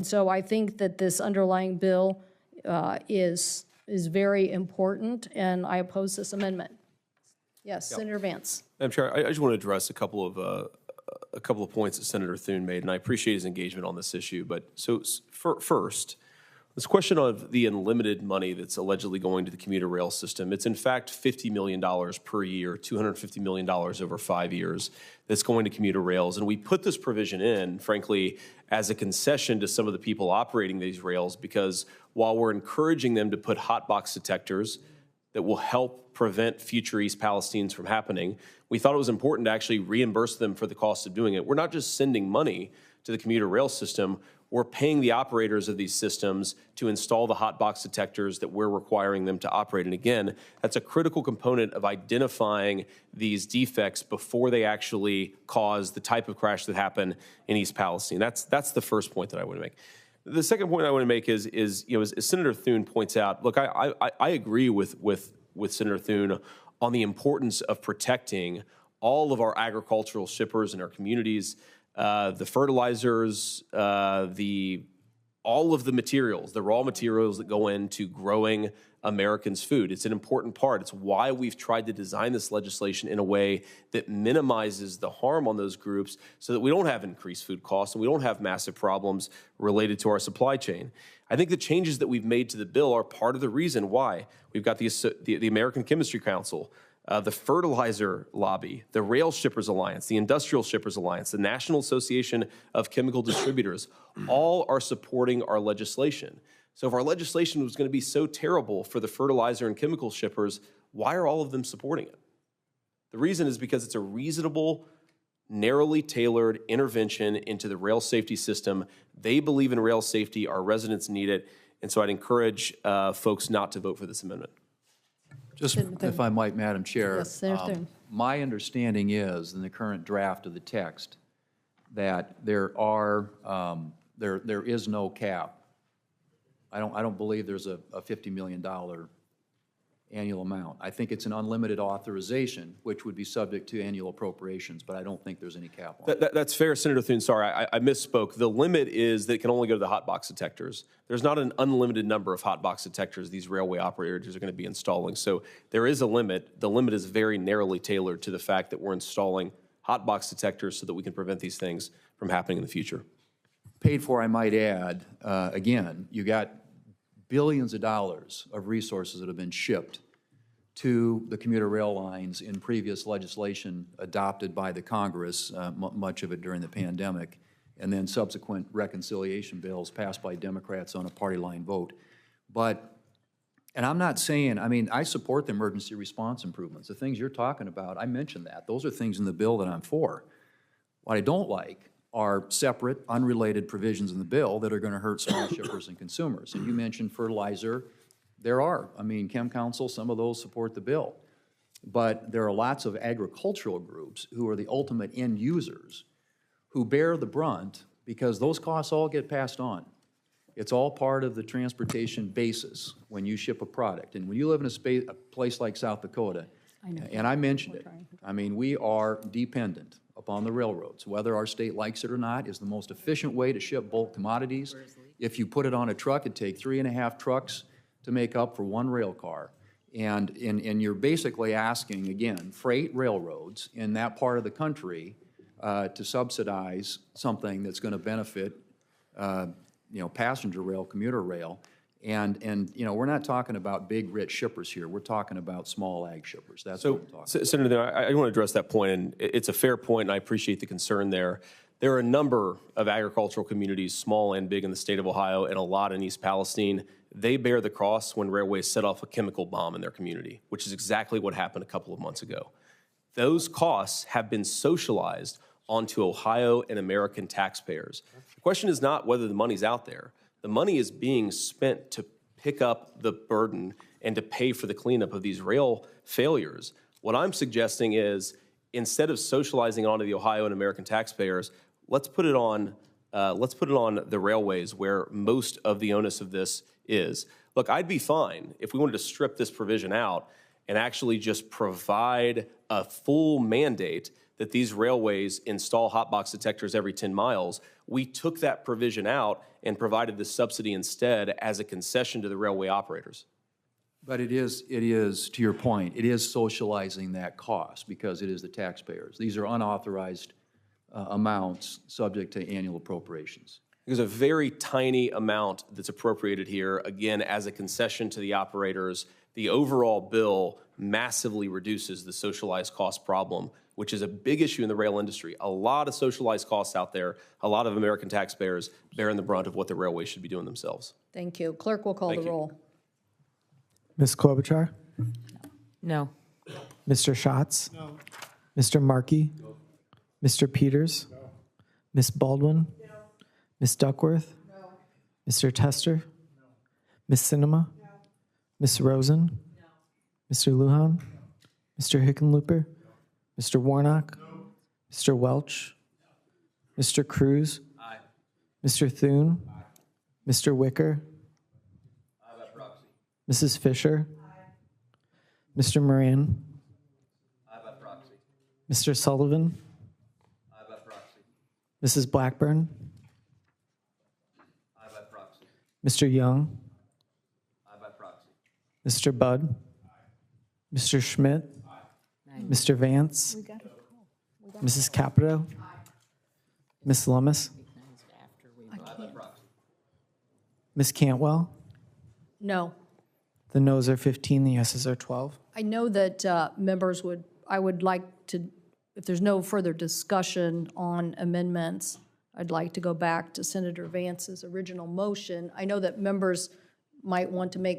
So I think that this underlying bill is very important, and I oppose this amendment. Yes, Senator Vance. Madam Chair, I just want to address a couple of points that Senator Thune made, and I appreciate his engagement on this issue. But so first, this question of the unlimited money that's allegedly going to the commuter rail system, it's in fact $50 million per year, $250 million over 5 years that's going to commuter rails. And we put this provision in, frankly, as a concession to some of the people operating these rails, because while we're encouraging them to put hotbox detectors that will help prevent future East Palestines from happening, we thought it was important to actually reimburse them for the cost of doing it. We're not just sending money to the commuter rail system, we're paying the operators of these systems to install the hotbox detectors that we're requiring them to operate. And again, that's a critical component of identifying these defects before they actually cause the type of crash that happened in East Palestine. That's the first point that I want to make. The second point I want to make is you know, as Senator Thune points out, look, I agree with Senator Thune on the importance of protecting all of our agricultural shippers in our communities, the fertilizers, all of the materials, the raw materials that go into growing Americans' food. It's an important part. It's why we've tried to design this legislation in a way that minimizes the harm on those groups so that we don't have increased food costs and we don't have massive problems related to our supply chain. I think the changes that we've made to the bill are part of the reason why. We've got the American Chemistry Council, the fertilizer lobby, the Rail Shippers Alliance, the Industrial Shippers Alliance, the National Association of Chemical Distributors, all are supporting our legislation. So if our legislation was going to be so terrible for the fertilizer and chemical shippers, why are all of them supporting it? The reason is because it's a reasonable, narrowly tailored intervention into the rail safety system. They believe in rail safety, our residents need it, and so I'd encourage folks not to vote for this amendment. Just, if I might, Madam Chair, Yes, Senator Thune. my understanding is, in the current draft of the text, that there is no cap. I don't believe there's a $50 million annual amount. I think it's an unlimited authorization, which would be subject to annual appropriations, but I don't think there's any cap on it. That's fair, Senator Thune. Sorry, I misspoke. The limit is that it can only go to the hotbox detectors. There's not an unlimited number of hotbox detectors these railway operators are going to be installing. So there is a limit. The limit is very narrowly tailored to the fact that we're installing hotbox detectors so that we can prevent these things from happening in the future. Paid for, I might add, again, you got billions of dollars of resources that have been shipped to the commuter rail lines in previous legislation adopted by the Congress, much of it during the pandemic, and then subsequent reconciliation bills passed by Democrats on a party line vote. But, and I'm not saying, I mean, I support the emergency response improvements. The things you're talking about, I mentioned that. Those are things in the bill that I'm for. What I don't like are separate, unrelated provisions in the bill that are going to hurt small shippers and consumers. And you mentioned fertilizer. There are. I mean, Chem Council, some of those support the bill. But there are lots of agricultural groups who are the ultimate end users who bear the brunt because those costs all get passed on. It's all part of the transportation basis when you ship a product. And when you live in a place like South Dakota, and I mentioned it, I mean, we are dependent upon the railroads. Whether our state likes it or not is the most efficient way to ship bulk commodities. If you put it on a truck, it'd take 3.5 trucks to make up for one rail car. And you're basically asking, again, freight railroads in that part of the country to subsidize something that's going to benefit passenger rail, commuter rail. And you know, we're not talking about big, rich shippers here. We're talking about small ag shippers. That's what I'm talking about. Senator, I want to address that point, and it's a fair point, and I appreciate the concern there. There are a number of agricultural communities, small and big, in the state of Ohio, and a lot in East Palestine. They bear the cost when railways set off a chemical bomb in their community, which is exactly what happened a couple of months ago. Those costs have been socialized onto Ohio and American taxpayers. The question is not whether the money's out there. The money is being spent to pick up the burden and to pay for the cleanup of these rail failures. What I'm suggesting is, instead of socializing onto the Ohio and American taxpayers, let's put it on the railways where most of the onus of this is. Look, I'd be fine if we wanted to strip this provision out and actually just provide a full mandate that these railways install hotbox detectors every 10 miles. We took that provision out and provided the subsidy instead as a concession to the railway operators. But it is, to your point, it is socializing that cost because it is the taxpayers. These are unauthorized amounts subject to annual appropriations. There's a very tiny amount that's appropriated here, again, as a concession to the operators. The overall bill massively reduces the socialized cost problem, which is a big issue in the rail industry. A lot of socialized costs out there, a lot of American taxpayers bearing the brunt of what the railways should be doing themselves. Thank you. Clerk will call the Thank you. roll. Ms. Klobuchar? No. Mr. Schatz? No. Mr. Markey? No. Mr. Peters? No. Ms. Baldwin? No. Ms. Duckworth? No. Mr. Tester? No. Ms. Sinema? No. Ms. Rosen? No. Mr. Lujan? No. Mr. Hickenlooper? No. Mr. Warnock? No. Mr. Welch? No. Mr. Cruz? Aye. Mr. Thune? Aye. Mr. Wicker? Aye by proxy. Mrs. Fisher? Aye. Mr. Moran? Aye by proxy. Mr. Sullivan? Aye by proxy. Mrs. Blackburn? Aye by proxy. Mr. Young? Aye by proxy. Mr. Budd? Mr. Schmidt? Mr. Vance? Mrs. Capito? Ms. Lummis? Aye by proxy. Ms. Cantwell? No. The noes are 15, the yeses are 12. I know that members I would like to, if there's no further discussion on amendments, I'd like to go back to Senator Vance's original motion. I know that members might want to make